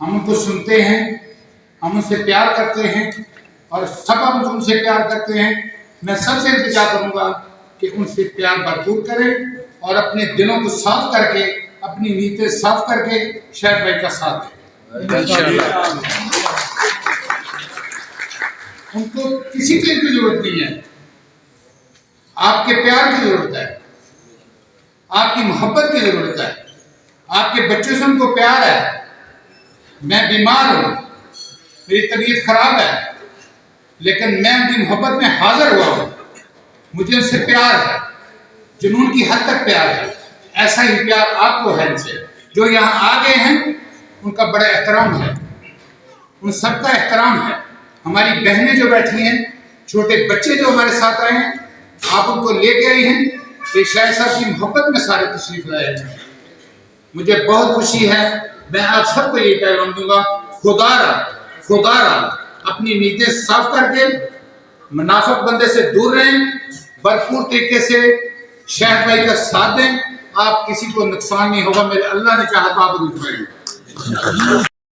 ہم ان کو سنتے ہیں، ہم ان سے پیار کرتے ہیں اور سب ہم ان سے پیار کرتے ہیں۔ میں سب سے التجا کروں گا کہ ان سے پیار بھرپور کریں اور اپنے دلوں کو صاف کر کے، اپنی نیتیں صاف کر کے شاہد بھائی کا ساتھ دیں۔ ان کو کسی چیز کی ضرورت نہیں ہے، آپ کے پیار کی ضرورت ہے، آپ کی محبت کی ضرورت ہے، آپ کے بچوں سے ان کو پیار ہے۔ میں بیمار ہوں، میری طبیعت خراب ہے، لیکن میں ان کی محبت میں حاضر ہوا ہوں، مجھے ان سے پیار ہے، جنون کی حد تک پیار ہے۔ ایسا ہی پیار آپ کو ہے ان سے۔ جو یہاں آ گئے ہیں ان کا بڑا احترام ہے، ان سب کا احترام ہے۔ ہماری بہنیں جو بیٹھی ہیں، چھوٹے بچے جو ہمارے ساتھ آئے ہیں، آپ ان کو لے کے آئی ہیں، یہ شاہد صاحب کی محبت میں سارے تشریف لائے ہیں۔ مجھے بہت خوشی ہے۔ میں آپ سب کو یہ پیغام دوں گا، خدا را اپنی نیتیں صاف کر کے منافق بندے سے دور رہیں، بھرپور طریقے سے شاہد بھائی کا ساتھ دیں، آپ کسی کو نقصان نہیں ہوگا۔ میرے اللہ نے چاہا تو آپ روک رہے ہیں۔